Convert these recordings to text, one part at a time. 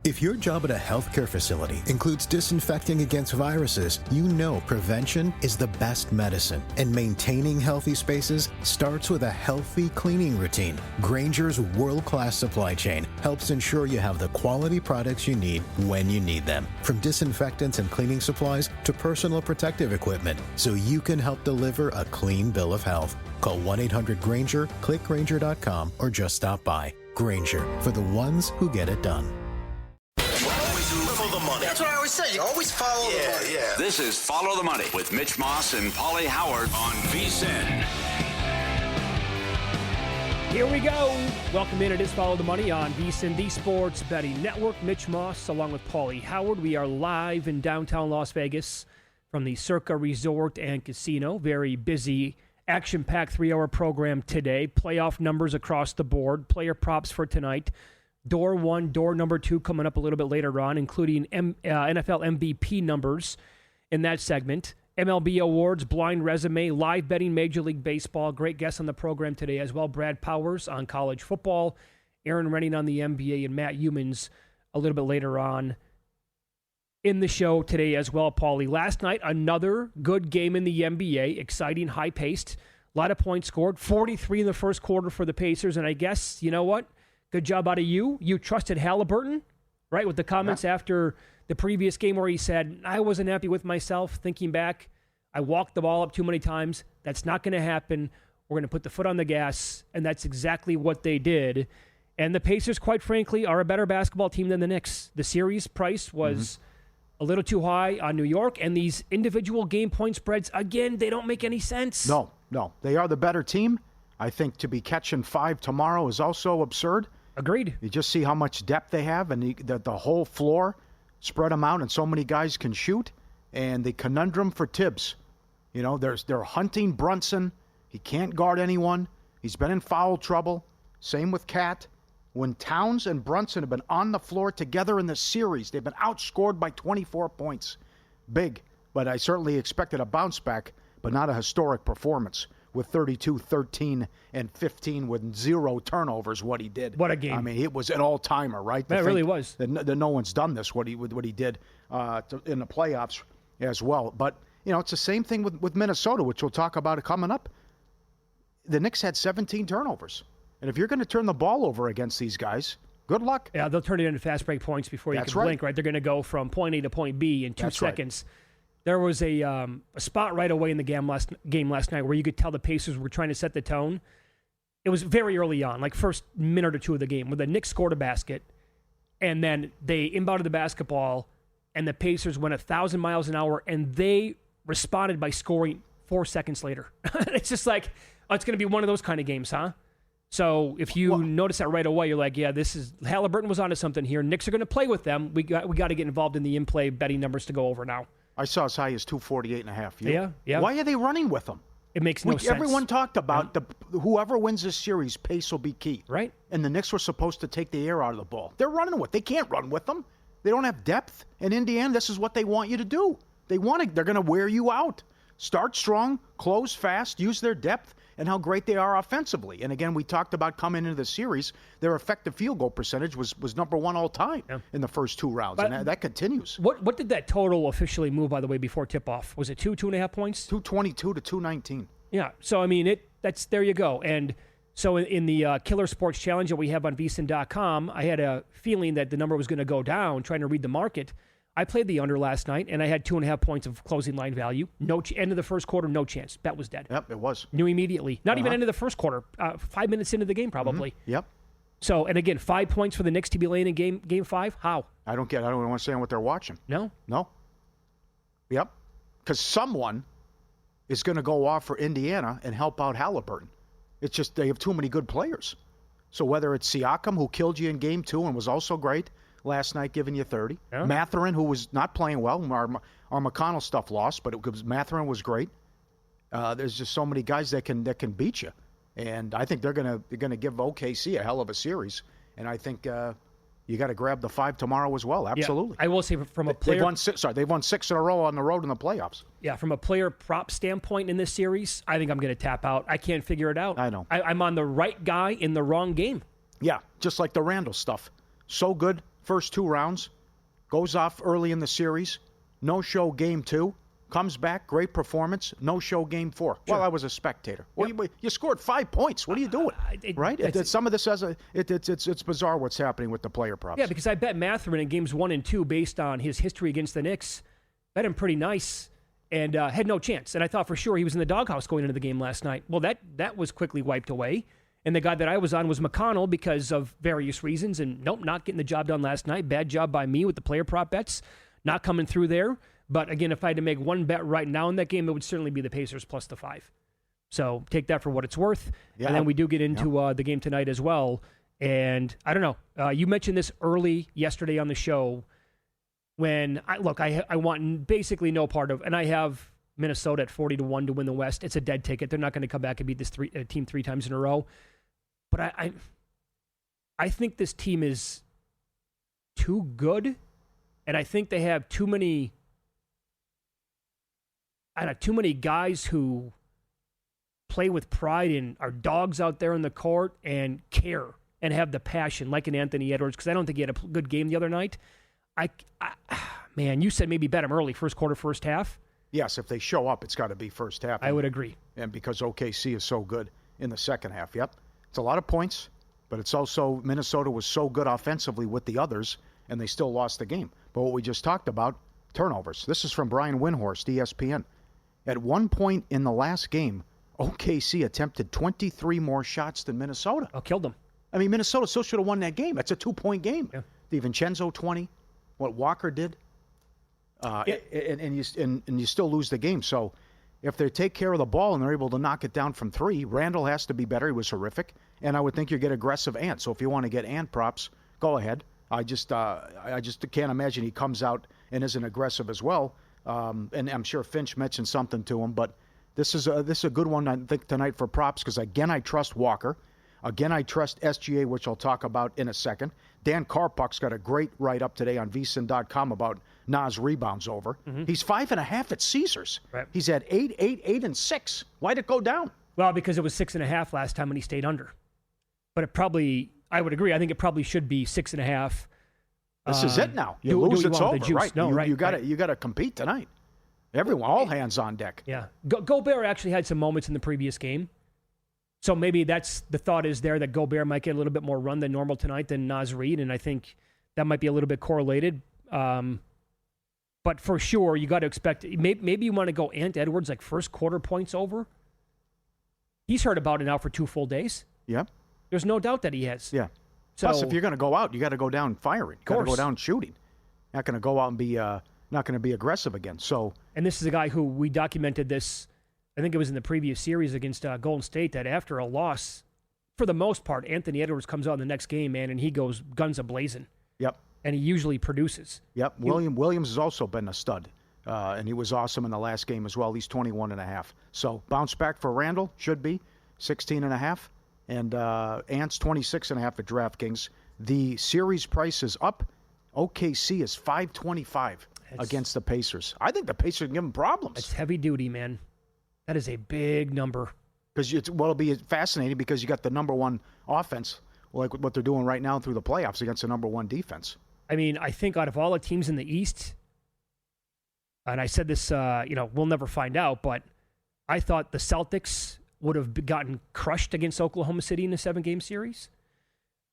If your job at a healthcare facility includes disinfecting against viruses, you know prevention is the best medicine. And maintaining healthy spaces starts with a healthy cleaning routine. Grainger's world-class supply chain helps ensure you have the quality products you need when you need them. From disinfectants and cleaning supplies to personal protective equipment, so you can help deliver a clean bill of health. Call 1-800-GRAINGER, click Grainger.com, or just stop by. Grainger, for the ones who get it done. Follow the money. That's what I always say. You always follow the money. Yeah. This is Follow the Money with Mitch Moss and Pauly Howard on VSiN. Here we go. Welcome in. It is Follow the Money on VSiN, the Sports Betting Network. Mitch Moss along with Pauly Howard. We are live in downtown Las Vegas from the Circa Resort and Casino. Very busy, action-packed 3-hour program today. Playoff numbers across the board. Player props for tonight. Door 1, door number 2 coming up a little bit later on, including NFL MVP numbers in that segment. MLB awards, blind resume, live betting Major League Baseball. Great guests on the program today as well. Brad Powers on college football, Aaron Renning on the NBA, and Matt Humans a little bit later on in the show today as well, Pauly. Last night, another good game in the NBA. Exciting, high-paced. A lot of points scored. 43 in the first quarter for the Pacers. And I guess, you know what? Good job out of you. You trusted Halliburton, right, with the comments after the previous game where he said, I wasn't happy with myself. Thinking back, I walked the ball up too many times. That's not going to happen. We're going to put the foot on the gas, and that's exactly what they did. And the Pacers, quite frankly, are a better basketball team than the Knicks. The series price was a little too high on New York, and these individual game point spreads, again, they don't make any sense. No. They are the better team. I think to be catching 5 tomorrow is also absurd. Agreed. You just see how much depth they have, and the whole floor, spread them out, and so many guys can shoot. And the conundrum for Tibbs, you know, they're hunting Brunson. He can't guard anyone. He's been in foul trouble. Same with Cat. When Towns and Brunson have been on the floor together in the series, they've been outscored by 24 points. Big, but I certainly expected a bounce back, but not a historic performance. With 32, 13, and 15 with 0 turnovers, what he did. What a game. I mean, it was an all-timer, right? That really was. That no one's done this, what he did in the playoffs as well. But, you know, it's the same thing with Minnesota, which we'll talk about coming up. The Knicks had 17 turnovers. And if you're going to turn the ball over against these guys, good luck. Yeah, they'll turn it into fast break points before you can blink, right? They're going to go from point A to point B in 2 seconds. Right. There was a spot right away in the game last night where you could tell the Pacers were trying to set the tone. It was very early on, like first minute or two of the game, where the Knicks scored a basket, and then they inbounded the basketball, and the Pacers went 1,000 miles an hour, and they responded by scoring 4 seconds later. It's just like, oh, it's going to be one of those kind of games, huh? So if you notice that right away, you're like, yeah, this is Halliburton was onto something here. Knicks are going to play with them. We got to get involved in the in-play betting numbers to go over now. I saw as high as 248.5. Yeah. Why are they running with them? It makes no sense. Everyone talked about whoever wins this series, pace will be key. Right. And the Knicks were supposed to take the air out of the ball. They're running with. They can't run with them. They don't have depth. In Indiana, this is what they want you to do. They're going to wear you out. Start strong, close fast, use their depth, and how great they are offensively. And again, we talked about coming into the series, their effective field goal percentage was number 1 all time in the first 2 rounds, and that continues. What did that total officially move, by the way, before tip-off? Was it 2.5 points? 222 to 219. Yeah, so I mean, there you go. And so in the Killer Sports Challenge that we have on VSiN.com, I had a feeling that the number was going to go down, trying to read the market. I played the under last night, and I had 2.5 points of closing line value. End of the first quarter, no chance. Bet was dead. Yep, it was. Knew immediately. Not even end of the first quarter. 5 minutes into the game, probably. Yep. So, and again, 5 points for the Knicks to be laying in game 5. How? I don't understand what they're watching. No. Yep. Because someone is going to go off for Indiana and help out Halliburton. It's just they have too many good players. So whether it's Siakam, who killed you in game 2 and was also great last night, giving you 30. Yeah. Mathurin, who was not playing well. Our McConnell stuff lost, but Mathurin was great. There's just so many guys that can beat you, and I think they're gonna give OKC a hell of a series. And I think you got to grab the 5 tomorrow as well. Absolutely. Yeah, I will say from a player, they've won 6 in a row on the road in the playoffs. Yeah, from a player prop standpoint in this series, I think I'm going to tap out. I can't figure it out. I know. I'm on the right guy in the wrong game. Yeah, just like the Randall stuff. So good, first 2 rounds, goes off early in the series, no-show game 2, comes back, great performance, no-show game 4. Sure. Well, I was a spectator. Yep. Well, you scored 5 points. What are you doing? Right? Some of this it's bizarre what's happening with the player props. Yeah, because I bet Mathurin in games 1 and 2, based on his history against the Knicks, bet him pretty nice and had no chance. And I thought for sure he was in the doghouse going into the game last night. Well, that was quickly wiped away. And the guy that I was on was McConnell because of various reasons. And nope, not getting the job done last night. Bad job by me with the player prop bets. Not coming through there. But again, if I had to make one bet right now in that game, it would certainly be the Pacers plus the 5. So take that for what it's worth. Yeah. And then we do get into the game tonight as well. And I don't know. You mentioned this early yesterday on the show when I want basically no part of, and I have Minnesota at 40-1 to win the West. It's a dead ticket. They're not going to come back and beat this team 3 times in a row. But I think this team is too good, and I think they have too many guys who play with pride and are dogs out there in the court and care and have the passion, like an Anthony Edwards, because I don't think he had a good game the other night. Man, you said maybe bet him early, first quarter, first half. Yes, if they show up, it's got to be first half. I would agree. And because OKC is so good in the second half, yep. It's a lot of points, but it's also Minnesota was so good offensively with the others, and they still lost the game. But what we just talked about, turnovers. This is from Brian Windhorst, ESPN. At one point in the last game, OKC attempted 23 more shots than Minnesota. Oh, killed them. I mean, Minnesota still should have won that game. That's a 2-point game. Yeah. DiVincenzo 20, what Walker did, and you still lose the game. So if they take care of the ball and they're able to knock it down from 3, Randall has to be better. He was horrific. And I would think you get aggressive Ant. So if you want to get Ant props, go ahead. I just can't imagine he comes out and isn't aggressive as well. And I'm sure Finch mentioned something to him, but this is a good one, I think, tonight for props because, again, I trust Walker. Again, I trust SGA, which I'll talk about in a second. Dan Karpuk's got a great write-up today on vsin.com about Nas rebounds over. Mm-hmm. He's 5.5 at Caesars. Right. He's at 8, and 6. Why'd it go down? Well, because it was 6.5 last time when he stayed under. But it probably, I would agree, I think it probably should be 6.5. This is it now. You lose, it's over. Right. No, you got to compete tonight. Everyone, all hands on deck. Yeah. Gobert actually had some moments in the previous game. So maybe that's the thought is there that Gobert might get a little bit more run than normal tonight than Naz Reid, and I think that might be a little bit correlated. But for sure, you got to expect maybe you want to go Ant Edwards like first quarter points over. He's hurt about it now for 2 full days. Yeah. There's no doubt that he has. Yeah. So, plus, if you're going to go out, you got to go down firing. Got to go down shooting. Not going to go out and be not going to be aggressive again. So. And this is a guy who we documented this. I think it was in the previous series against Golden State that after a loss, for the most part, Anthony Edwards comes out in the next game, man, and he goes guns a-blazing. Yep. And he usually produces. Yep. Williams has also been a stud, and he was awesome in the last game as well. He's 21.5. So bounce back for Randall, should be 16.5. And Ant's 26.5 at DraftKings. The series price is up. OKC is 5.25 against the Pacers. I think the Pacers can give them problems. It's heavy duty, man. That is a big number. Because it'll be fascinating because you got the number one offense, like what they're doing right now through the playoffs against the number one defense. I mean, I think out of all the teams in the East, and I said this, we'll never find out, but I thought the Celtics would have gotten crushed against Oklahoma City in a 7-game series.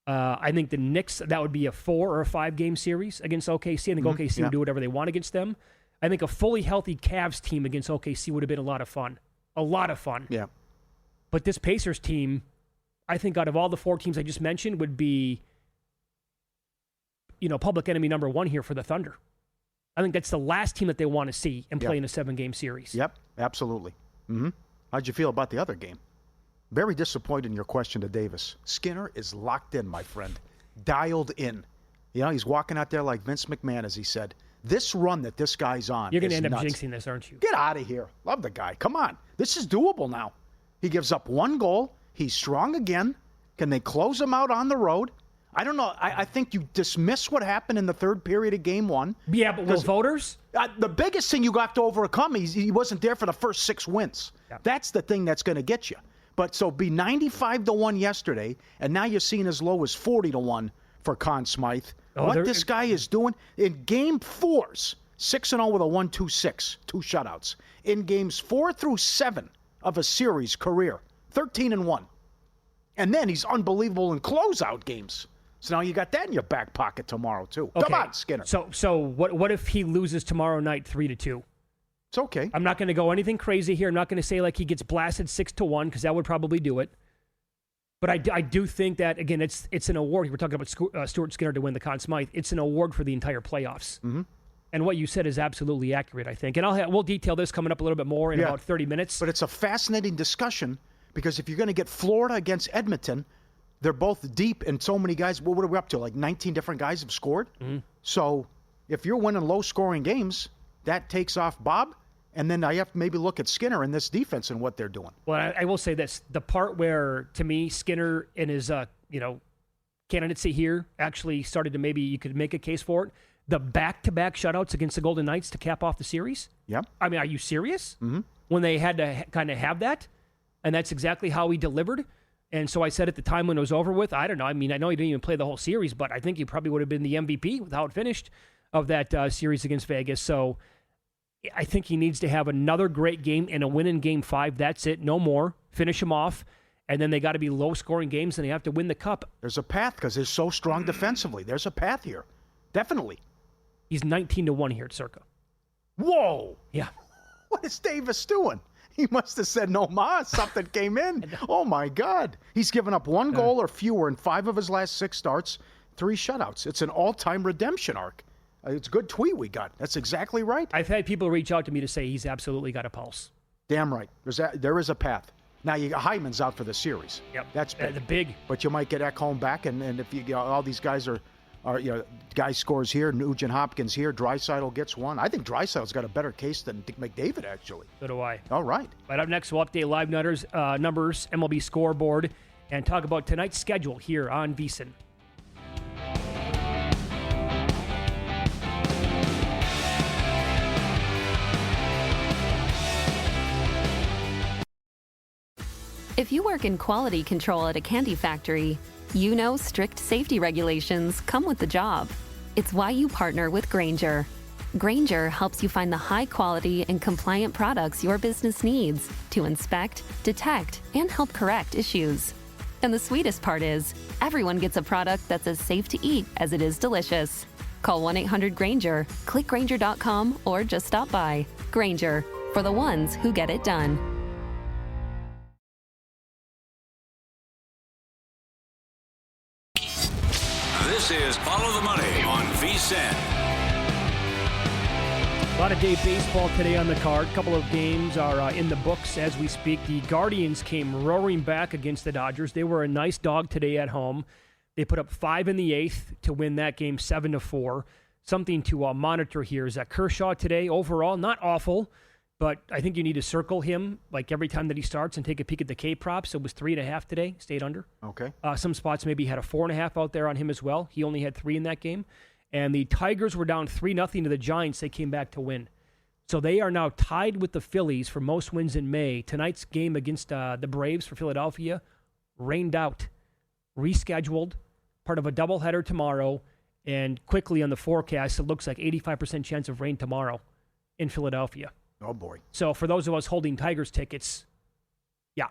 I think the Knicks, that would be a 4 or a 5-game series against OKC. I think OKC would do whatever they want against them. I think a fully healthy Cavs team against OKC would have been a lot of fun. A lot of fun. Yeah. But this Pacers team, I think out of all the 4 teams I just mentioned, would be, public enemy number 1 here for the Thunder. I think that's the last team that they want to see and play in a 7-game series. Yep, absolutely. Mm-hmm. How'd you feel about the other game? Very disappointed in your question to Davis. Skinner is locked in, my friend. Dialed in. He's walking out there like Vince McMahon, as he said. This run that this guy's on You're going to end nuts. up jinxing this, aren't you? Get out of here. Love the guy. Come on. This is doable now. He gives up 1 goal. He's strong again. Can they close him out on the road? I don't know. I think you dismiss what happened in the third period of game 1. Yeah, but will voters? The biggest thing you got to overcome, he wasn't there for the first 6 wins. Yeah. That's the thing that's going to get you. But so be 95-1 yesterday, and now you're seeing as low as 40-1 for Conn Smythe. Oh, What this guy is doing in Game 4s, 6-0 with a 1-2-6, 2 shutouts. In Games 4 through 7 of a series career, 13-1. And then he's unbelievable in closeout games. So now you got that in your back pocket tomorrow, too. Okay. Come on, Skinner. So what if he loses tomorrow night 3-2? It's okay. I'm not going to go anything crazy here. I'm not going to say like he gets blasted 6-1 because that would probably do it. But I do think that, again, it's an award. We're talking about Stuart Skinner to win the Conn Smythe. It's an award for the entire playoffs. Mm-hmm. And what you said is absolutely accurate, I think. And we'll detail this coming up a little bit more in about 30 minutes. But it's a fascinating discussion because if you're going to get Florida against Edmonton, they're both deep and so many guys. What are we up to? Like 19 different guys have scored? Mm-hmm. So if you're winning low-scoring games, that takes off Bob. And then I have to maybe look at Skinner in this defense and what they're doing. Well, I will say this. The part where, to me, Skinner and his candidacy here actually started to maybe you could make a case for it. The back-to-back shutouts against the Golden Knights to cap off the series? Yeah. I mean, are you serious? Mm-hmm. When they had to kind of have that? And that's exactly how he delivered? And so I said at the time when it was over with, I don't know. I mean, I know he didn't even play the whole series, but I think he probably would have been the MVP with how it finished of that series against Vegas. So I think he needs to have another great game and a win in Game 5. That's it. No more. Finish him off. And then they got to be low-scoring games, and they have to win the Cup. There's a path because they're so strong defensively. There's a path here. Definitely. He's 19-1 here at Circa. Whoa. Yeah. What is Davis doing? He must have said no ma. Something came in. Oh, my God. He's given up 1 goal or fewer in 5 of his last 6 starts, 3 shutouts. It's an all-time redemption arc. It's a good tweet we got. That's exactly right. I've had people reach out to me to say he's absolutely got a pulse. Damn right. There is a path. Now, Hyman's out for the series. Yep. That's big. The big. But you might get Ekholm back, and if all these guys are guy scores here, Nugent Hopkins here, Draisaitl gets 1. I think Draisaitl's got a better case than McDavid, actually. So do I. All right. Right up next, we'll update live numbers, MLB scoreboard, and talk about tonight's schedule here on VSiN. If you work in quality control at a candy factory, you know strict safety regulations come with the job. It's why you partner with Grainger. Grainger helps you find the high quality and compliant products your business needs to inspect, detect, and help correct issues. And the sweetest part is, everyone gets a product that's as safe to eat as it is delicious. Call 1-800-GRAINGER, click Grainger.com, or just stop by. Grainger, for the ones who get it done. This is Follow the Money on VSiN. A lot of day baseball today on the card. A couple of games are in the books as we speak. The Guardians came roaring back against the Dodgers. They were a nice dog today at home. They put up 5 in the 8th to win that game 7-4. Something to monitor here is that Kershaw today, overall, not awful, but I think you need to circle him like every time that he starts and take a peek at the K props. It was 3.5 today, stayed under. Okay. Some spots maybe had a 4.5 out there on him as well. He only had 3 in that game. And the Tigers were down 3-0 to the Giants. They came back to win. So they are now tied with the Phillies for most wins in May. Tonight's game against the Braves for Philadelphia rained out, rescheduled, part of a doubleheader tomorrow. And quickly on the forecast, it looks like 85% chance of rain tomorrow in Philadelphia. Oh, boy. So for those of us holding Tigers tickets, yeah,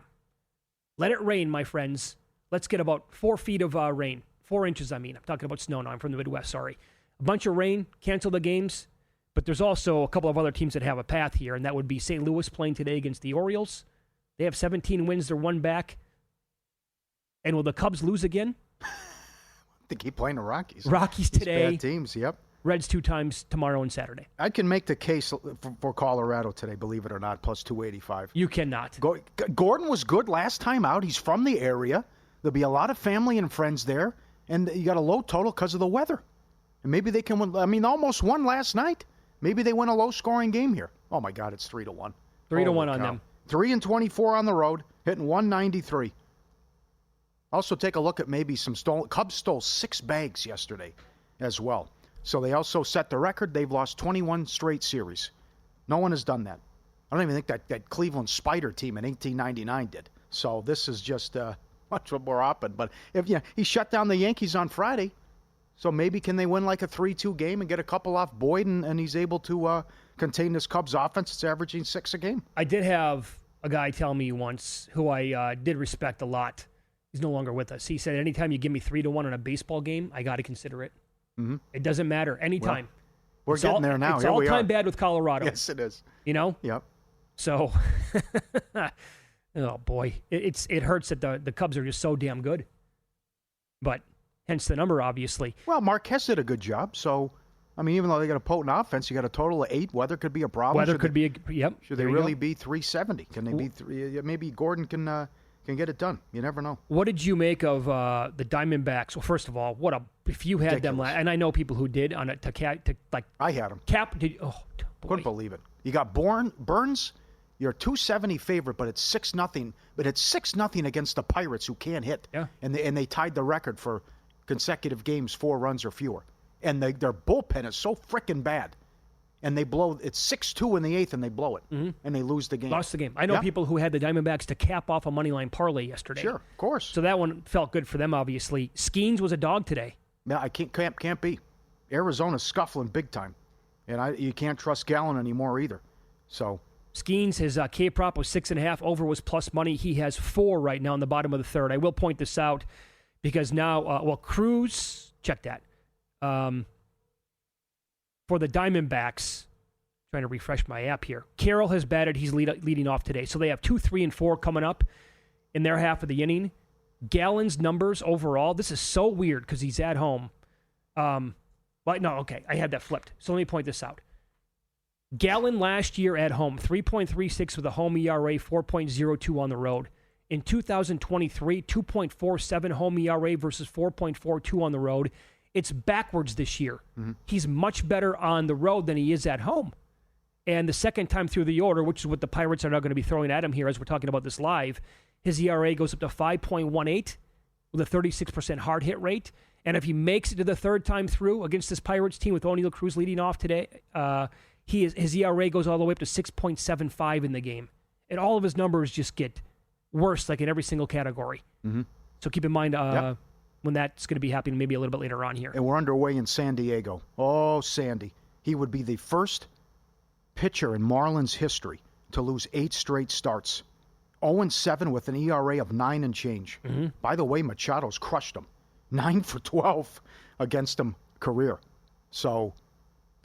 let it rain, my friends. Let's get about 4 feet of rain. 4 inches, I mean. I'm talking about snow now. I'm from the Midwest, sorry. A bunch of rain, cancel the games. But there's also a couple of other teams that have a path here, and that would be St. Louis playing today against the Orioles. They have 17 wins. They're 1 back. And will the Cubs lose again? They keep playing the Rockies. Rockies These today. bad teams, yep. Reds 2 times tomorrow and Saturday. I can make the case for Colorado today, believe it or not, plus 285. You cannot. Gordon was good last time out. He's from the area. There'll be a lot of family and friends there. And you got a low total because of the weather. And maybe they can win. I mean, almost won last night. Maybe they win a low-scoring game here. Oh, my God, it's 3-1. 3-1 on them. 3-24 on the road, hitting 193. Also, take a look at maybe some stolen. Cubs stole 6 bags yesterday as well. So they also set the record. They've lost 21 straight series. No one has done that. I don't even think that Cleveland Spider team in 1899 did. So this is just much more open. But if he shut down the Yankees on Friday, So maybe can they win like a 3-2 game and get a couple off Boyd, and he's able to contain this Cubs offense? It's averaging 6 a game. I did have a guy tell me once who I did respect a lot. He's no longer with us. He said, anytime you give me 3-1 in a baseball game, I got to consider it. Mm-hmm. It doesn't matter. Anytime. Well, we're getting there now. It's all-time bad with Colorado. Yes, it is. You know? Yep. So, oh, boy. It hurts that the Cubs are just so damn good. But hence the number, obviously. Well, Marquez did a good job. So, I mean, even though they got a potent offense, you got a total of 8. Weather could be a problem. Should they really be 370? Can they be 3? Maybe Gordon can get it done. You never know. What did you make of the Diamondbacks? Well, first of all, if you had Ridiculous. them, and I know people who did on it I had them. Boy. Couldn't believe it. You got Burns. You're a 270 favorite, but it's 6-0. But it's 6-0 against the Pirates, who can't hit. Yeah. And they tied the record for consecutive games, 4 runs or fewer. And their bullpen is so freaking bad. And they blow. It's 6-2 in the 8th, and they blow it, and they lose the game. Lost the game. I know people who had the Diamondbacks to cap off a moneyline parlay yesterday. Sure, of course. So that one felt good for them, obviously. Skeens was a dog today. Yeah, I can't be. Arizona's scuffling big time, and you can't trust Gallen anymore either. So Skeens, his K prop was 6.5. Over was plus money. He has 4 right now in the bottom of the third. I will point this out because now, Cruz, check that. For the Diamondbacks, trying to refresh my app here. Carroll has batted. He's leading off today. So they have 2, 3, and 4 coming up in their half of the inning. Gallen's numbers overall, this is so weird because he's at home. I had that flipped. So let me point this out. Gallen last year at home, 3.36 with a home ERA, 4.02 on the road. In 2023, 2.47 home ERA versus 4.42 on the road. It's backwards this year. Mm-hmm. He's much better on the road than he is at home. And the second time through the order, which is what the Pirates are now going to be throwing at him here as we're talking about this live, his ERA goes up to 5.18 with a 36% hard hit rate. And if he makes it to the third time through against this Pirates team with O'Neill Cruz leading off today, his ERA goes all the way up to 6.75 in the game. And all of his numbers just get worse, like in every single category. Mm-hmm. So keep in mind when that's going to be happening maybe a little bit later on here. And we're underway in San Diego. Oh, Sandy. He would be the first pitcher in Marlins history to lose 8 straight starts. 0-7 with an ERA of 9 and change. Mm-hmm. By the way, Machado's crushed him. 9 for 12 against him career. So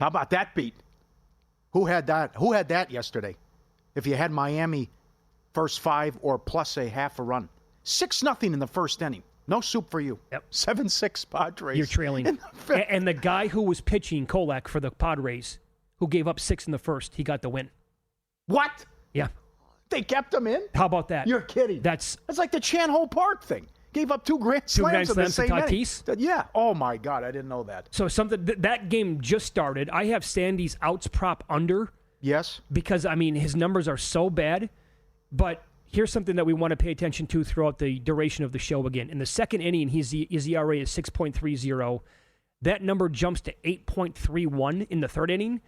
how about that beat? Who had that? Who had that yesterday? If you had Miami first 5 or plus a half a run. 6-0 in the first inning. No soup for you. Yep. 7-6 Padres. You're trailing. And the guy who was pitching, Kolak, for the Padres, who gave up 6 in the first, he got the win. What? Yeah. They kept him in? How about that? You're kidding. That's like the Chan Ho Park thing. Gave up 2 grand slams in the same to inning. Tatis? Yeah. Oh, my God. I didn't know that. So that game just started. I have Sandy's outs prop under. Yes. Because, his numbers are so bad. But here's something that we want to pay attention to throughout the duration of the show again. In the second inning, his ERA is 6.30. That number jumps to 8.31 in the third inning.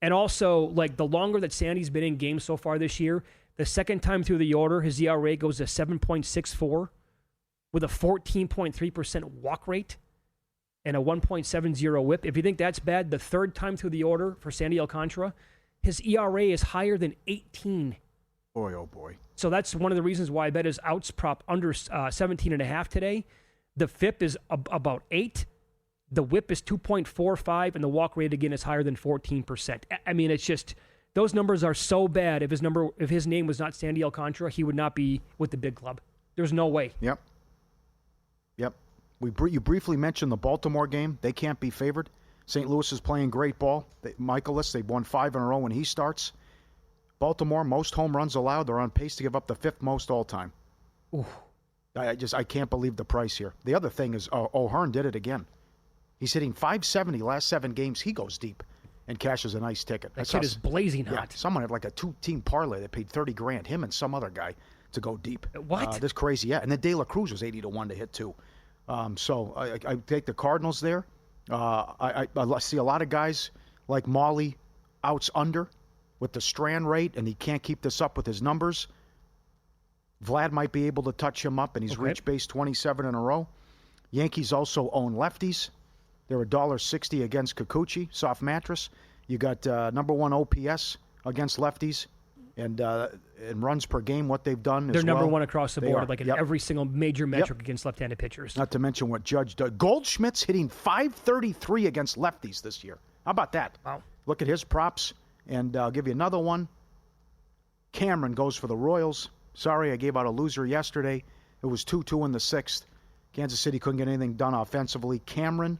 And also, the longer that Sandy's been in games so far this year, the second time through the order, his ERA goes to 7.64 with a 14.3% walk rate and a 1.70 whip. If you think that's bad, the third time through the order for Sandy Alcantara, his ERA is higher than 18. Boy, oh boy. So that's one of the reasons why I bet his outs prop under 17.5 today. The FIP is about 8. The whip is 2.45, and the walk rate, again, is higher than 14%. It's just, those numbers are so bad. If his name was not Sandy Alcantara, he would not be with the big club. There's no way. Yep. You briefly mentioned the Baltimore game. They can't be favored. St. Louis is playing great ball. Michaelis, they've won 5 in a row when he starts. Baltimore, most home runs allowed. They're on pace to give up the 5th most all time. Ooh. I can't believe the price here. The other thing is O'Hearn did it again. He's hitting .570 last 7 games. He goes deep and cashes a nice ticket. That kid is blazing hot. Someone had like a 2-team parlay that paid $30,000. Him and some other guy to go deep. What? This crazy, yeah. And then De La Cruz was 80-1 to hit too. So I take the Cardinals there. I see a lot of guys like Pauly outs under with the strand rate, and he can't keep this up with his numbers. Vlad might be able to touch him up, and he's reached base 27 in a row. Yankees also own lefties. They're $1.60 against Kikuchi, soft mattress. You got number 1 OPS against lefties and runs per game, what they've done They're as number well. one across the They board, are. like in Yep. every single major metric against left-handed pitchers. Not to mention what Judge does. Goldschmidt's hitting .533 against lefties this year. How about that? Wow. Look at his props, and I'll give you another one. Cameron goes for the Royals. Sorry, I gave out a loser yesterday. It was 2-2 in the 6th. Kansas City couldn't get anything done offensively. Cameron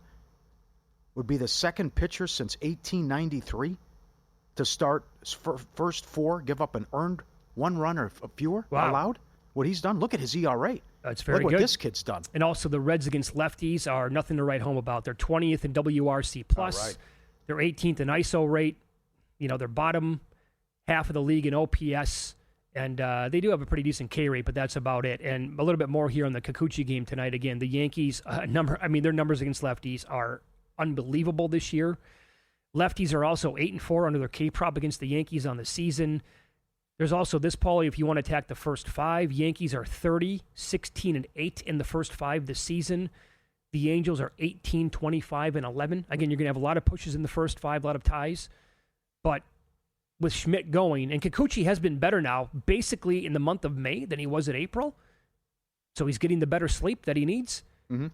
would be the second pitcher since 1893 to start first 4, give up an earned 1 run or fewer allowed. What he's done, look at his ERA. That's very Look good. what this kid's done. And also the Reds against lefties are nothing to write home about. They're 20th in WRC+. All right. They're 18th in ISO rate. You know, they're bottom half of the league in OPS. And they do have a pretty decent K rate, but that's about it. And a little bit more here on the Kikuchi game tonight. Again, the Yankees, their numbers against lefties are unbelievable this year. Lefties are also 8-4 under their K prop against the Yankees on the season. There's also this, Pauly, if you want to attack the first 5, Yankees are 30, 16-8 in the first 5 this season. The Angels are 18, 25, and 11. Again, you're going to have a lot of pushes in the first 5, a lot of ties. But with Schmidt going, and Kikuchi has been better now, basically in the month of May than he was in April. So he's getting the better sleep that he needs. Mm-hmm.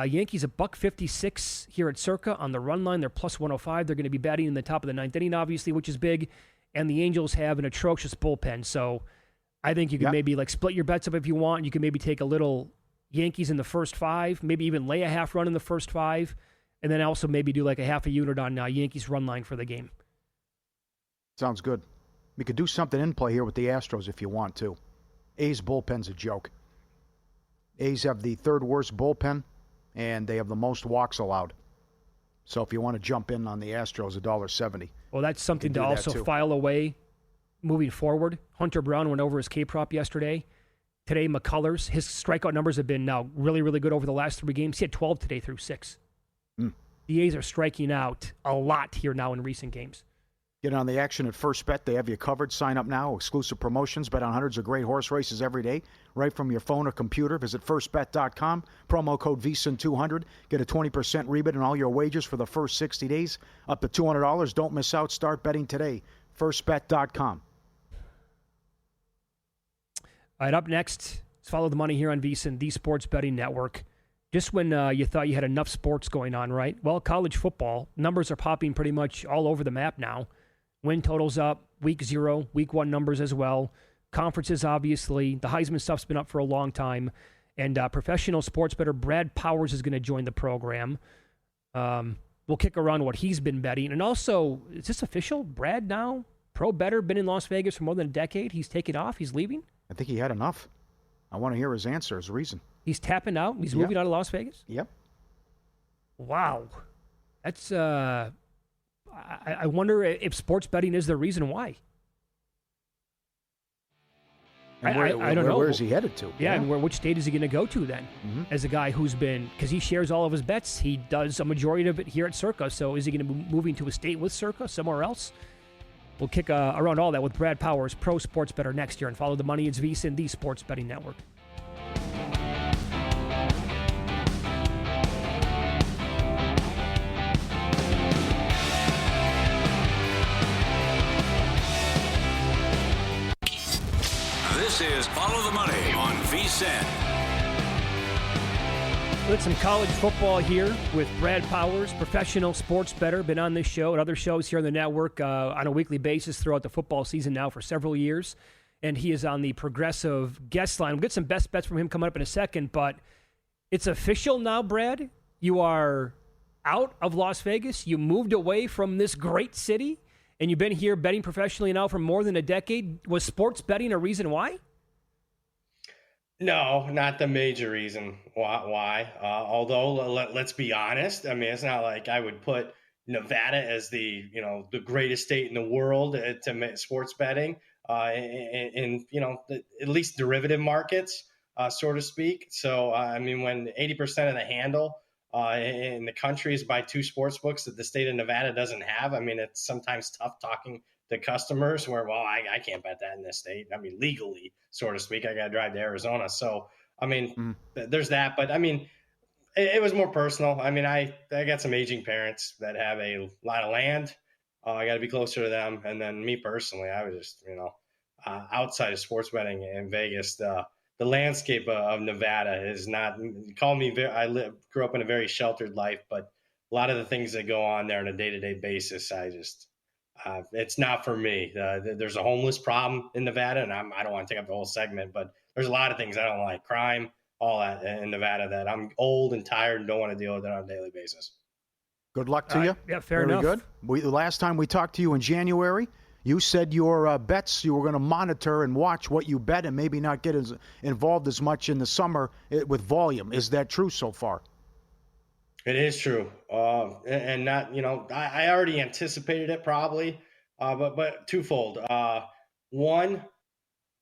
Yankees $1.56 here at Circa on the run line. They're plus 105. They're going to be batting in the top of the 9th inning, obviously, which is big. And the Angels have an atrocious bullpen. So I think you can maybe split your bets up if you want. You can maybe take a little Yankees in the first 5, maybe even lay a half run in the first 5, and then also maybe do like a half a unit on Yankees run line for the game. Sounds good. We could do something in play here with the Astros if you want to. A's bullpen's a joke. A's have the 3rd worst bullpen, and they have the most walks allowed. So if you want to jump in on the Astros, $1.70. Well, that's something to also file away moving forward. Hunter Brown went over his K-prop yesterday. Today, McCullers, his strikeout numbers have been now really, really good over the last 3 games. He had 12 today through 6. The A's are striking out a lot here now in recent games. Get on the action at First Bet. They have you covered. Sign up now. Exclusive promotions. Bet on hundreds of great horse races every day, right from your phone or computer. Visit firstbet.com. Promo code VSIN200. Get a 20% rebate on all your wagers for the first 60 days. Up to $200. Don't miss out. Start betting today. Firstbet.com. All right, up next, let's follow the money here on VSiN, the Sports Betting Network. Just when you thought you had enough sports going on, right? Well, college football, numbers are popping pretty much all over the map now. Win totals up, week 0, week 1 numbers as well. Conferences, obviously. The Heisman stuff's been up for a long time. And professional sports bettor Brad Powers is going to join the program. We'll kick around what he's been betting. And also, is this official? Brad now, pro bettor, been in Las Vegas for more than a decade. He's taken off. He's leaving. I think he had enough. I want to hear his answer, his reason. He's tapping out. He's moving out of Las Vegas? Yep. Wow. That's, I wonder if sports betting is the reason why. And I don't know. Where is he headed to? Yeah, and which state is he going to go to then? As a guy who's been, because he shares all of his bets, he does a majority of it here at Circa. So is he going to be moving to a state with Circa, somewhere else? We'll kick around all that with Brad Powers, pro sports bettor, next year, and follow the money. It's VSiN, the Sports Betting Network. This is Follow the Money on VSiN. With some college football here with Brad Powers, professional sports bettor, been on this show and other shows here on the network on a weekly basis throughout the football season now for several years. And he is on the Progressive guest line. We'll get some best bets from him coming up in a second, but it's official now, Brad. You are out of Las Vegas. You moved away from this great city, and you've been here betting professionally now for more than a decade. Was sports betting a reason why? No, not the major reason why. Although let's be honest, I mean, it's not like I would put Nevada as the greatest state in the world to sports betting, in at least derivative markets, so to speak. So I mean, when 80% of the handle in the country is by 2 sports books that the state of Nevada doesn't have, I mean, it's sometimes tough talking to customers where, well, I can't bet that in this state. I mean, legally, so to speak, I got to drive to Arizona. So, I mean, there's that. But I mean, it was more personal. I mean, I got some aging parents that have a lot of land. I got to be closer to them. And then me personally, I was just, outside of sports betting in Vegas, the landscape of Nevada is not, call me, grew up in a very sheltered life, but a lot of the things that go on there on a day-to-day basis, it's not for me. There's a homeless problem in Nevada, and I don't want to take up the whole segment, but there's a lot of things I don't like. Crime, all that in Nevada that I'm old and tired and don't want to deal with it on a daily basis. Good luck to you. Yeah, fair Very enough. good. The last time we talked to you in January, you said your bets, you were going to monitor and watch what you bet and maybe not get involved as much in the summer with volume. Is that true so far? It is true. And not, I already anticipated it probably, but twofold. One,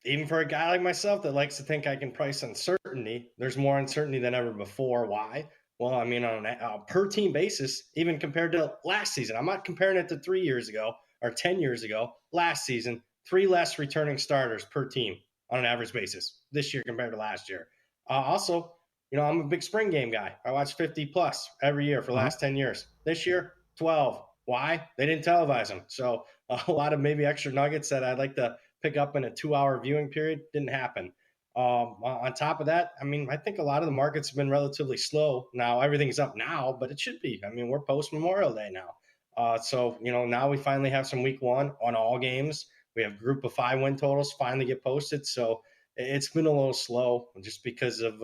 even for a guy like myself that likes to think I can price uncertainty, there's more uncertainty than ever before. Why? Well, I mean, on a per team basis, even compared to last season, I'm not comparing it to 3 years ago or 10 years ago. Last season, 3 less returning starters per team on an average basis this year compared to last year. Also, I'm a big spring game guy. I watch 50 plus every year for the last 10 years. This year, 12. Why? They didn't televise them. So a lot of maybe extra nuggets that I'd like to pick up in a 2-hour viewing period didn't happen. On top of that, I mean, I think a lot of the markets have been relatively slow. Now everything's up now, but it should be. I mean, we're post Memorial Day now. So, now we finally have some week 1 on all games. We have group of 5 win totals finally get posted. So it's been a little slow just because of,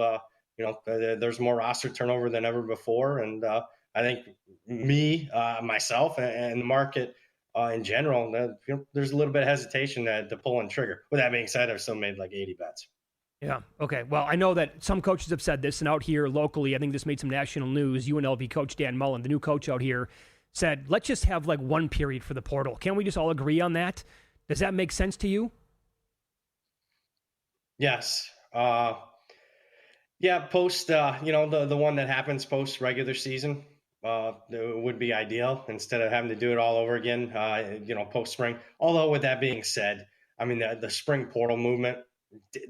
there's more roster turnover than ever before. And I think myself and the market in general, there's a little bit of hesitation to pull and trigger. With that being said, I've still made like 80 bets. Yeah. Okay. Well, I know that some coaches have said this, and out here locally, I think this made some national news. UNLV coach Dan Mullen, the new coach out here, said, let's just have like one period for the portal. Can't we just all agree on that? Does that make sense to you? Yes. Yeah. Post, the one that happens post regular season would be ideal instead of having to do it all over again, post spring. Although with that being said, I mean, the spring portal movement,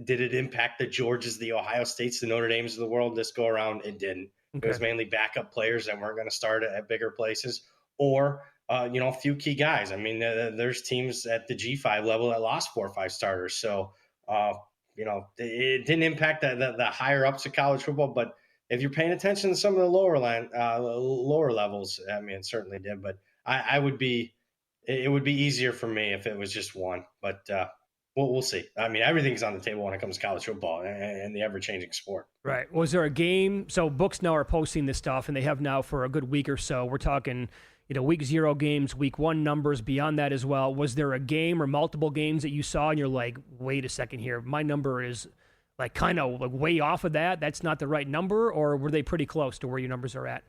did it impact the Georgias, the Ohio States, the Notre Dames of the world this go around? It didn't. Okay. It was mainly backup players that weren't going to start at bigger places or, a few key guys. I mean, there's teams at the G5 level that lost 4 or 5 starters. So, it didn't impact the higher ups of college football. But if you're paying attention to some of the lower levels, I mean, it certainly did. But it would be easier for me if it was just one. But we'll see. I mean, everything's on the table when it comes to college football and the ever-changing sport. Right. Was there a game? So books now are posting this stuff, and they have now for a good week or so. We're talking, week 0 games, week 1 numbers, beyond that as well. Was there a game or multiple games that you saw and you're like, wait a second here, my number is like kind of like way off of that? That's not the right number, or were they pretty close to where your numbers are at?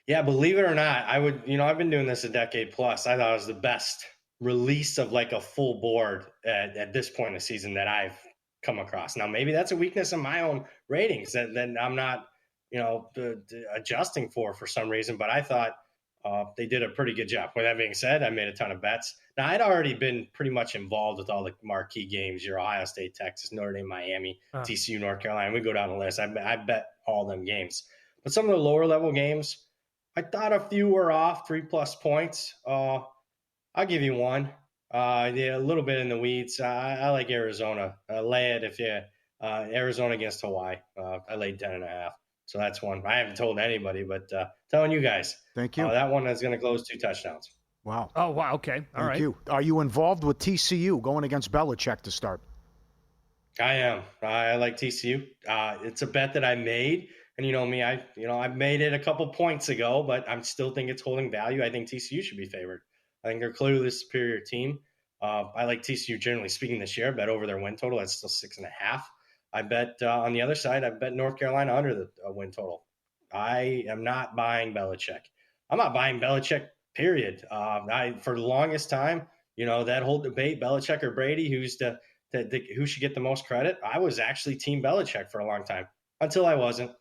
Yeah, believe it or not, I've been doing this a decade plus. I thought it was the best release of like a full board at this point in the season that I've come across. Now, maybe that's a weakness in my own ratings that I'm not, adjusting for some reason, but I thought they did a pretty good job. With that being said, I made a ton of bets. Now, I'd already been pretty much involved with all the marquee games, your Ohio State, Texas, Notre Dame, Miami, TCU, North Carolina. We go down the list. I bet all them games. But some of the lower level games, I thought a few were off 3+ points. I'll give you one. A little bit in the weeds. I like Arizona. Lay it if you Arizona against Hawaii. I laid 10.5. So that's one. I haven't told anybody, but telling you guys. Thank you. That one is going to close 2 touchdowns. Wow. Oh, wow. Okay. All right. Thank you. Are you involved with TCU going against Belichick to start? I am. I like TCU. It's a bet that I made. And you know me, I made it a couple points ago, but I still think it's holding value. I think TCU should be favored. I think they're clearly the superior team. I like TCU generally speaking this year. I bet over their win total. That's still 6.5. I bet on the other side, I bet North Carolina under the win total. I am not buying Belichick. I'm not buying Belichick, period. For the longest time, that whole debate, Belichick or Brady, who should get the most credit, I was actually team Belichick for a long time until I wasn't.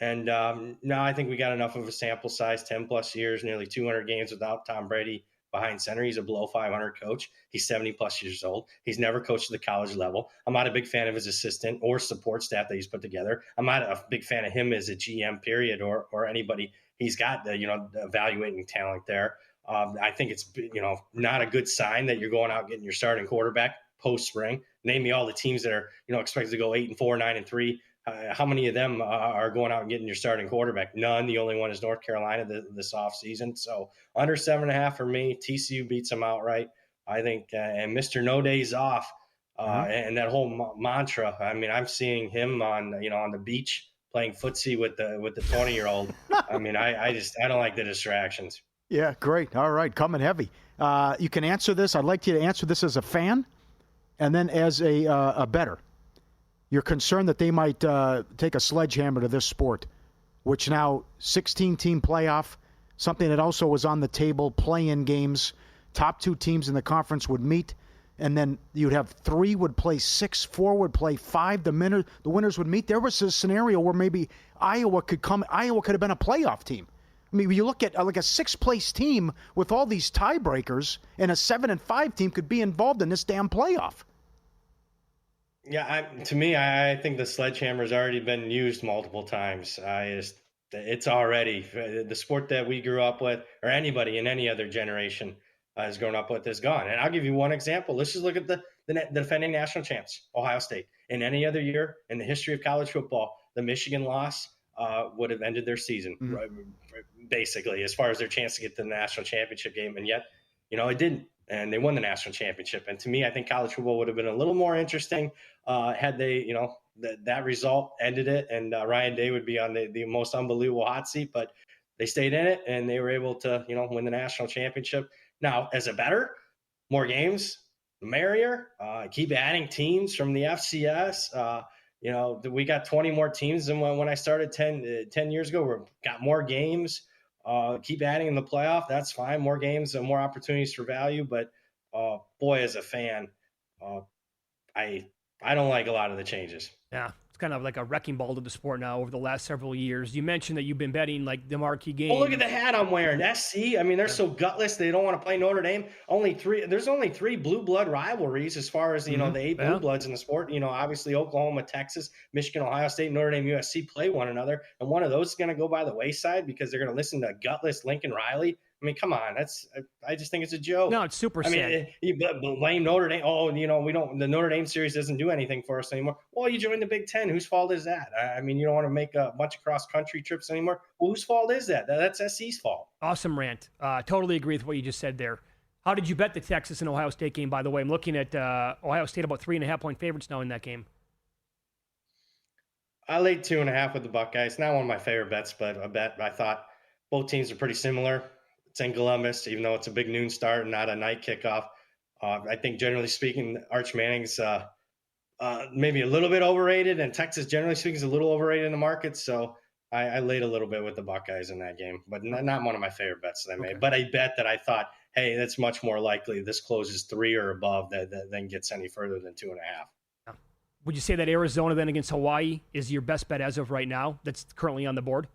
And now I think we got enough of a sample size, 10+ years, nearly 200 games without Tom Brady behind center. He's a below 500 coach. He's 70 plus years old. He's never coached at the college level. I'm not a big fan of his assistant or support staff that he's put together. I'm not a big fan of him as a GM, period, or anybody. He's got the evaluating talent there. I think it's not a good sign that you're going out getting your starting quarterback post spring. Name me all the teams that are expected to go 8-4, 9-3. How many of them are going out and getting your starting quarterback? None. The only one is North Carolina this offseason. So under 7.5 for me. TCU beats them outright, I think. And Mr. No Days Off and that whole mantra. I mean, I'm seeing him on the beach playing footsie with the 20-year-old. I mean, I don't like the distractions. Yeah, great. All right, coming heavy. You can answer this. I'd like you to answer this as a fan and then as a bettor. You're concerned that they might take a sledgehammer to this sport, which now 16-team playoff, something that also was on the table, play-in games. Top 2 teams in the conference would meet, and then you'd have 3 would play 6, 4 would play 5. The winners would meet. There was a scenario where maybe Iowa could have been a playoff team. I mean, you look at like a 6th-place team with all these tiebreakers, and a 7-5 team could be involved in this damn playoff. Yeah, to me, I think the sledgehammer's already been used multiple times. It's already the sport that we grew up with, or anybody in any other generation has grown up with, is gone. And I'll give you one example. Let's just look at the defending national champs, Ohio State. In any other year in the history of college football, the Michigan loss would have ended their season, basically, as far as their chance to get to the national championship game. And yet, it didn't. And they won the national championship. And to me, I think college football would have been a little more interesting had they, that result ended it. And Ryan Day would be on the most unbelievable hot seat. But they stayed in it, and they were able to, win the national championship. Now, as a bettor, more games, the merrier. Keep adding teams from the FCS. We got 20 more teams than when I started 10 years ago. We've got more games. Keep adding in the playoff. That's fine. More games and more opportunities for value. But boy, as a fan, I don't like a lot of the changes. Yeah, it's kind of like a wrecking ball to the sport now over the last several years. You mentioned that you've been betting like the marquee game. Oh, look at the hat I'm wearing. SC. I mean, they're so gutless. They don't want to play Notre Dame. There's only 3 blue blood rivalries as far as the 8 blue bloods in the sport. Obviously Oklahoma, Texas, Michigan, Ohio State, Notre Dame, USC play one another, and one of those is going to go by the wayside because they're going to listen to gutless Lincoln Riley. I mean, come on. I just think it's a joke. No, it's super sad. I mean, you blame Notre Dame. Oh, the Notre Dame series doesn't do anything for us anymore. Well, you joined the Big Ten. Whose fault is that? I mean, you don't want to make a bunch of cross-country trips anymore. Well, whose fault is that? That's SC's fault. Awesome rant. Totally agree with what you just said there. How did you bet the Texas and Ohio State game, by the way? I'm looking at Ohio State about 3.5-point favorites now in that game. I laid 2.5 with the Buckeyes. Not one of my favorite bets, but a bet I thought both teams are pretty similar. It's in Columbus, even though it's a big noon start and not a night kickoff. I think, generally speaking, Arch Manning's maybe a little bit overrated, and Texas, generally speaking, is a little overrated in the market. So I laid a little bit with the Buckeyes in that game, but not one of my favorite bets that I made. But a bet that I thought, hey, that's much more likely this closes 3 or above than gets any further than 2.5. Would you say that Arizona then against Hawaii is your best bet as of right now that's currently on the board?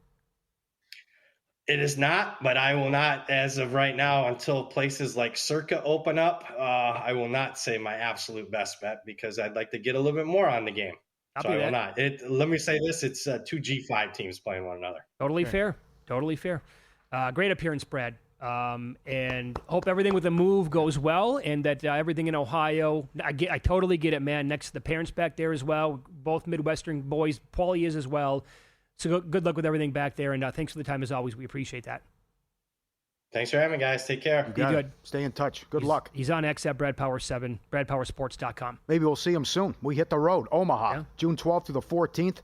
It is not, but I will not, as of right now, until places like Circa open up, I will not say my absolute best bet because I'd like to get a little bit more on the game. So I will not. Let me say this, it's 2 G5 teams playing one another. Totally fair. Totally fair. Great appearance, Brad. And hope everything with the move goes well and that everything in Ohio, I totally get it, man. Next to the parents back there as well, both Midwestern boys, Pauly is as well. So good luck with everything back there, and thanks for the time as always. We appreciate that. Thanks for having me, guys. Take care. Be good. Stay in touch. Good luck. He's on X at BradPower7, BradPowerSports.com. Maybe we'll see him soon. We hit the road. Omaha, Yeah. June 12th through the 14th.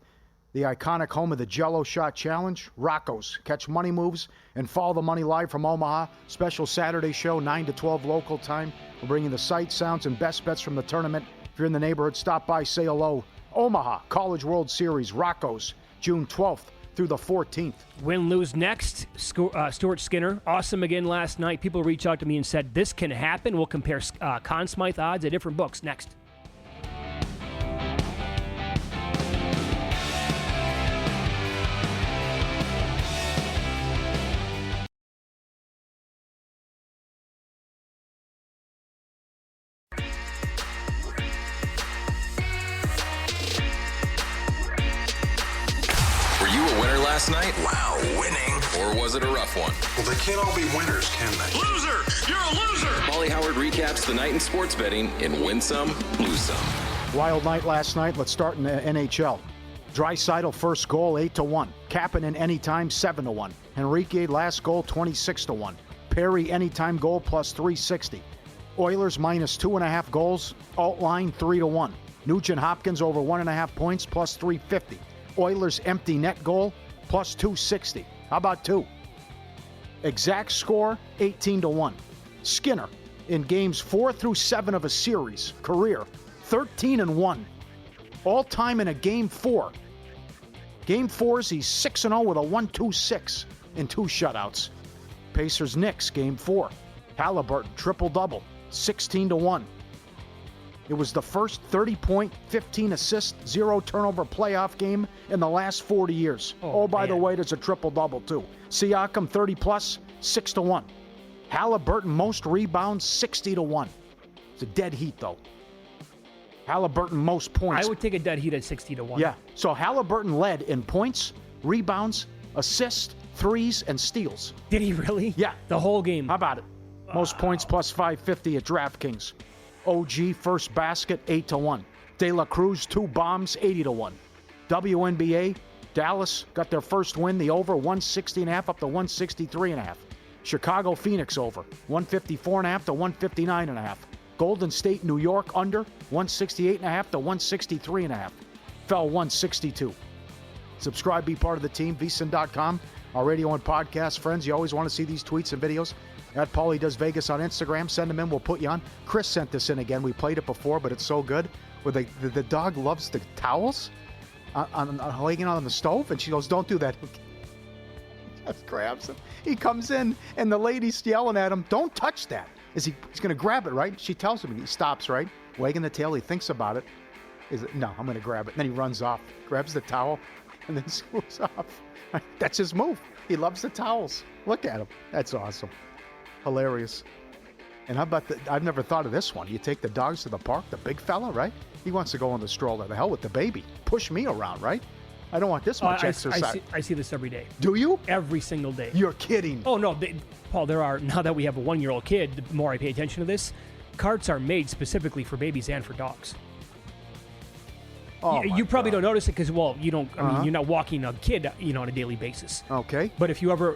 The iconic home of the Jell-O Shot Challenge. Rocco's. Catch money moves and follow the money live from Omaha. Special Saturday show, 9 to 12 local time. We're bringing the sights, sounds, and best bets from the tournament. If you're in the neighborhood, stop by, say hello. Omaha, College World Series, Rocco's. June 12th through the 14th. Win, lose next. Stuart Skinner, awesome again last night. People reached out to me and said, this can happen. We'll compare Conn Smythe odds at different books next. last night? Wow, winning. Or was it a rough one? Well, they can't all be winners, can they? Loser! You're a loser! Pauly Howard recaps the night in sports betting in Win Some, Lose Some. Wild night last night. Let's start in the NHL. Draisaitl first goal 8-1. Kapanen anytime 7-1. Henrique last goal 26-1. Perry anytime goal plus 360. Oilers minus 2.5 goals. Alt line 3-1. Nugent Hopkins over 1.5 points plus 350. Oilers empty net goal plus 260. How about 2? Exact score 18-1. Skinner in games 4 through 7 of a series career 13-1. All time in a game 4. Game 4s, he's 6-0 with a 1-2-6 in 2 shutouts. Pacers Knicks, game 4. Halliburton, triple-double, 16-1. It was the first 30-point, 15-assist, 0-turnover playoff game in the last 40 years. Oh, by the way, there's a triple-double, too. Siakam, 30-plus, 6-1. Halliburton, most rebounds, 60-1. It's a dead heat, though. Halliburton, most points. I would take a dead heat at 60-1. Yeah. So Halliburton led in points, rebounds, assists, threes, and steals. Did he really? Yeah. The whole game. How about it? Most points plus 550 at DraftKings. OG first basket 8-1. De La Cruz 2 bombs 80-1. WNBA, Dallas got their first win, the over 160.5 up to 163.5. Chicago Phoenix over 154.5 to 159.5. Golden State, New York under 168.5 to 163.5. Fell 162. Subscribe, be part of the team, vsin.com. Our radio and podcast friends, you always want to see these tweets and videos. At Pauly Does Vegas on Instagram. Send them in, we'll put you on. Chris sent this in again. We played it before, but it's so good. Where the dog loves the towels hanging on the stove, and she goes, don't do that. He just grabs him. He comes in, and the lady's yelling at him, don't touch that. He's going to grab it, right? She tells him, he stops, right? Wagging the tail, he thinks about it. No, I'm going to grab it. And then he runs off, grabs the towel, and then scoots off. That's his move. He loves the towels. Look at him. That's awesome. Hilarious. And how about I've never thought of this one. You take the dogs to the park, the big fella, right? He wants to go on the stroller. The hell with the baby. Push me around, right? I don't want this much exercise. I see this every day. Do you? Every single day. You're kidding. Oh, no. Paul, now that we have a 1-year-old kid, the more I pay attention to this, carts are made specifically for babies and for dogs. Oh, you probably don't notice it because, well, you don't. I mean, you're not walking a kid, on a daily basis. Okay. But if you ever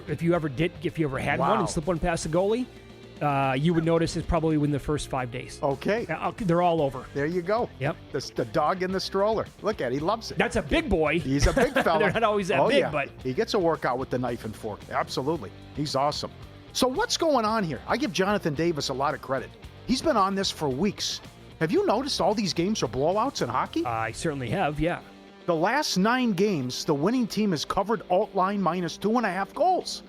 had one and slipped one past the goalie, you would notice it probably within the first 5 days. Okay. They're all over. There you go. Yep. The dog in the stroller. Look at it. He loves it. That's a big boy. He's a big fella. They're not always that big, yeah. but he gets a workout with the knife and fork. Absolutely. He's awesome. So what's going on here? I give Jonathan Davis a lot of credit. He's been on this for weeks. Have you noticed all these games are blowouts in hockey? I certainly have, yeah. The last 9 games, the winning team has covered alt line minus 2.5 goals.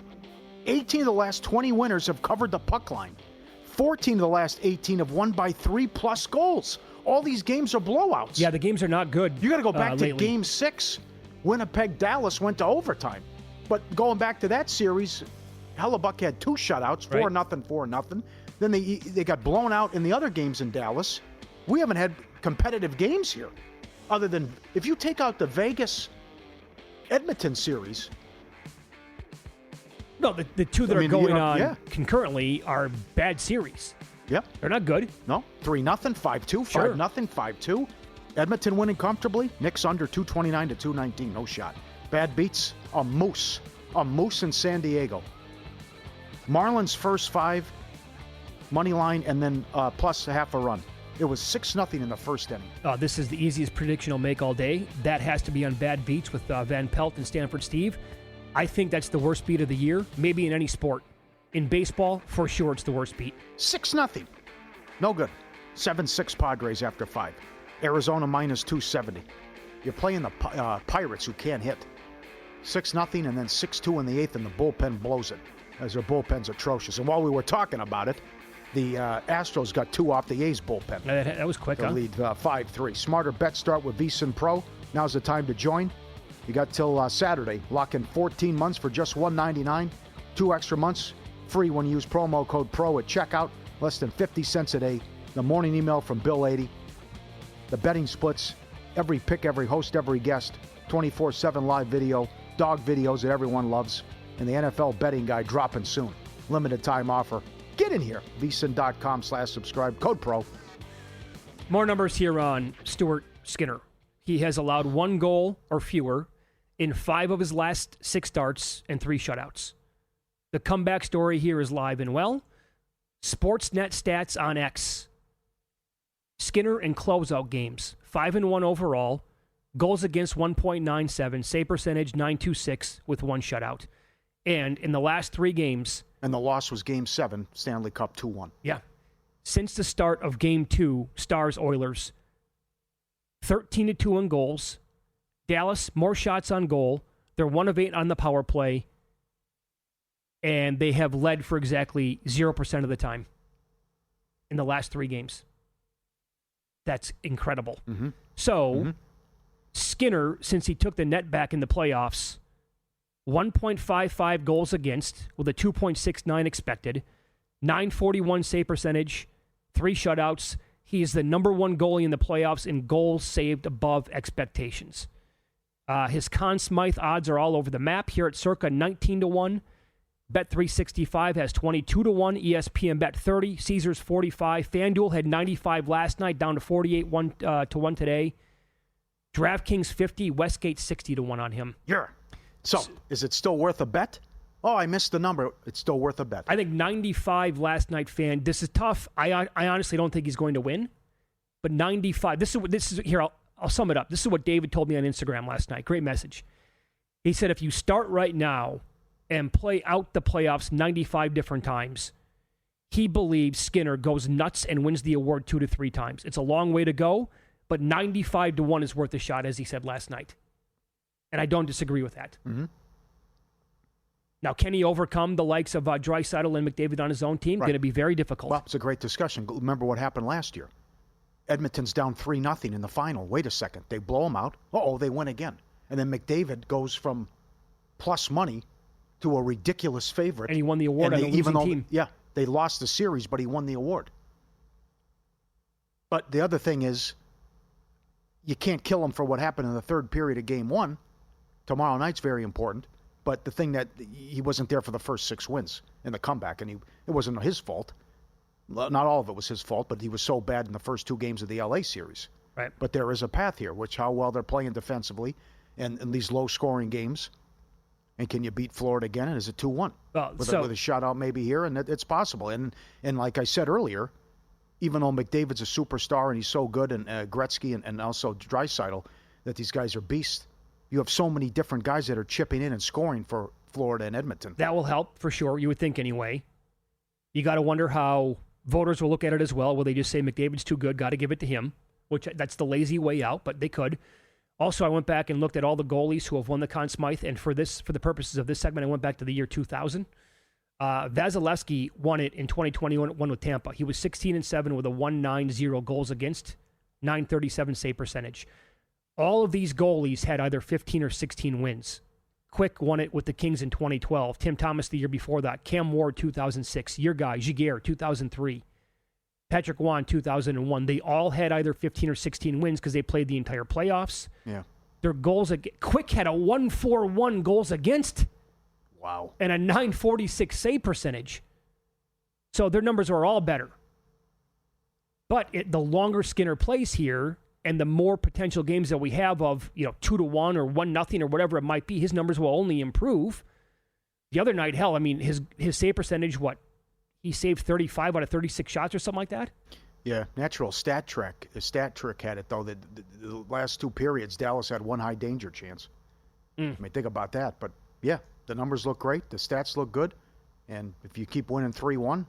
18 of the last 20 winners have covered the puck line. 14 of the last 18 have won by 3+ goals. All these games are blowouts. Yeah, the games are not good. You got to go back to lately. Game 6. Winnipeg-Dallas went to overtime. But going back to that series, Hellebuck had 2 shutouts, 4-0, 4-0. Then they got blown out in the other games in Dallas. We haven't had competitive games here. Other than, if you take out the Vegas-Edmonton series. No, the two that are going on concurrently are bad series. Yep. They're not good. No. 3-0, 5-2, 5-0, 5-2. Edmonton winning comfortably. Knicks under 229 to 219. No shot. Bad beats. A moose in San Diego. Marlins first 5, money line, and then plus a half a run. It was 6-0 in the first inning. This is the easiest prediction I'll make all day. That has to be on bad beats with Van Pelt and Stanford Steve. I think that's the worst beat of the year, maybe in any sport. In baseball, for sure, it's the worst beat. 6-0. No good. 7-6 Padres after 5. Arizona minus 270. You're playing the Pirates who can't hit. 6-0 and then 6-2 in the 8th, and the bullpen blows it, as their bullpen's atrocious. And while we were talking about it, the Astros got 2 off the A's bullpen. That was quick, to lead 5-3. Smarter bets start with VSiN Pro. Now's the time to join. You got till Saturday. Lock in 14 months for just $199. 2 extra months free when you use promo code PRO at checkout. Less than 50 cents a day. The morning email from Bill 80. The betting splits. Every pick, every host, every guest. 24/7 live video. dog videos that everyone loves, and the NFL betting guide dropping soon. Limited time offer. Get in here. vsin.com/subscribe. Code PRO. More numbers here on Stuart Skinner. He has allowed 1 goal or fewer in 5 of his last 6 starts and 3 shutouts. The comeback story here is live and well. Sportsnet stats on X. Skinner in closeout games, 5-1 overall, goals against 1.97, save percentage 926 with 1 shutout. And in the last 3 games... And the loss was Game 7, Stanley Cup 2-1. Yeah. Since the start of Game 2, Stars-Oilers, 13-2 in goals. Dallas, more shots on goal. They're 1 of 8 on the power play. And they have led for exactly 0% of the time in the last 3 games. That's incredible. Mm-hmm. So, Skinner, since he took the net back in the playoffs, 1.55 goals against with a 2.69 expected, 941 save percentage, 3 shutouts. He is the number 1 goalie in the playoffs in goals saved above expectations. His Conn Smythe odds are all over the map. Here at Circa, 19-1. Bet365 has 22-1. ESPN Bet 30. Caesars 45. FanDuel had 95 last night, down to 48-1 today. DraftKings 50. Westgate 60-1 on him. Yeah. So, is it still worth a bet? Oh, I missed the number. It's still worth a bet. I think 95 last night, fan. This is tough. I honestly don't think he's going to win. But 95. This is here. I'll sum it up. This is what David told me on Instagram last night. Great message. He said, if you start right now and play out the playoffs 95 different times, he believes Skinner goes nuts and wins the award 2 to 3 times. It's a long way to go, but 95-1 is worth a shot, as he said last night. And I don't disagree with that. Mm-hmm. Now, can he overcome the likes of Draisaitl and McDavid on his own team? Right. Going to be very difficult. Well, it's a great discussion. Remember what happened last year. Edmonton's down 3-0 in the final. Wait a second. They blow them out. Uh-oh, they win again. And then McDavid goes from plus money to a ridiculous favorite. And he won the award on the losing team. Yeah, they lost the series, but he won the award. But the other thing is, you can't kill him for what happened in the 3rd period of Game 1. Tomorrow night's very important. But the thing that he wasn't there for the first 6 wins in the comeback, and it wasn't his fault. Not all of it was his fault, but he was so bad in the first 2 games of the LA series. Right. But there is a path here, which how well they're playing defensively and in these low-scoring games. And can you beat Florida again? And is it 2-1? With a shutout maybe here, and it's possible. And like I said earlier, even though McDavid's a superstar and he's so good, and Gretzky and also Draisaitl, that these guys are beasts, you have so many different guys that are chipping in and scoring for Florida and Edmonton. That will help, for sure, you would think anyway. You got to wonder how voters will look at it as well. Will they just say McDavid's too good, got to give it to him? Which, that's the lazy way out, but they could. Also, I went back and looked at all the goalies who have won the Conn Smythe, and for the purposes of this segment, I went back to the year 2000. Vasilevsky won it in 2021 with Tampa. He was 16-7 with a 1.90 goals against, 937 save percentage. All of these goalies had either 15 or 16 wins. Quick won it with the Kings in 2012. Tim Thomas the year before that. Cam Ward, 2006. Your guy, Giguère, 2003. Patrick Waugh, 2001. They all had either 15 or 16 wins because they played the entire playoffs. Yeah. Their goals, Quick had a 1.41 goals against. Wow. And a 946 save percentage. So their numbers are all better. But the longer Skinner plays here, and the more potential games that we have of 2-1 or 1-0 or whatever it might be, his numbers will only improve. The other night, hell, I mean, his save percentage, he saved 35 out of 36 shots or something like that? Yeah, natural stat trick had it, though, that the last 2 periods, Dallas had 1 high danger chance. I mean, think about that. But, yeah, the numbers look great. The stats look good. And if you keep winning 3-1,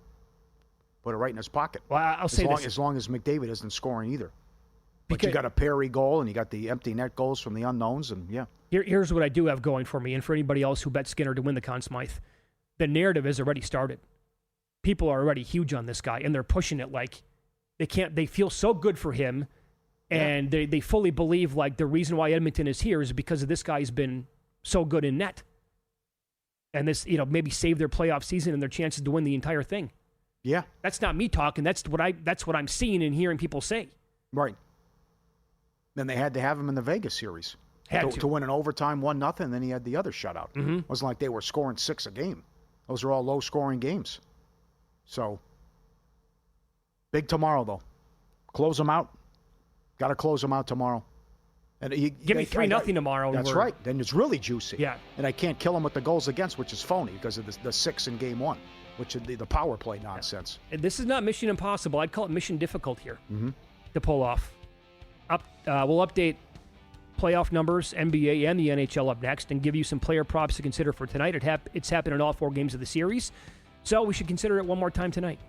put it right in his pocket. Well, I'll say this. As long as McDavid isn't scoring either. But you got a Perry goal, and you got the empty net goals from the unknowns, and yeah. Here's what I do have going for me, and for anybody else who bet Skinner to win the Conn Smythe. The narrative has already started. People are already huge on this guy, and they're pushing it like they feel so good for him, and they fully believe like the reason why Edmonton is here is because of this guy's been so good in net. And this, maybe save their playoff season and their chances to win the entire thing. Yeah. That's not me talking. That's what I'm seeing and hearing people say. Right. Then they had to have him in the Vegas series. to win an overtime 1-0, and then he had the other shutout. It wasn't like they were scoring 6 a game. Those are all low-scoring games. So, big tomorrow, though. Close them out. Got to close them out tomorrow. And give me 3-0 tomorrow. That's right. Then it's really juicy. Yeah. And I can't kill them with the goals against, which is phony because of the 6 in game 1, which is the power play nonsense. Yeah. This is not mission impossible. I'd call it mission difficult here to pull off. We'll update playoff numbers, NBA and the NHL up next, and give you some player props to consider for tonight. It's happened in all 4 games of the series, so we should consider it one more time tonight.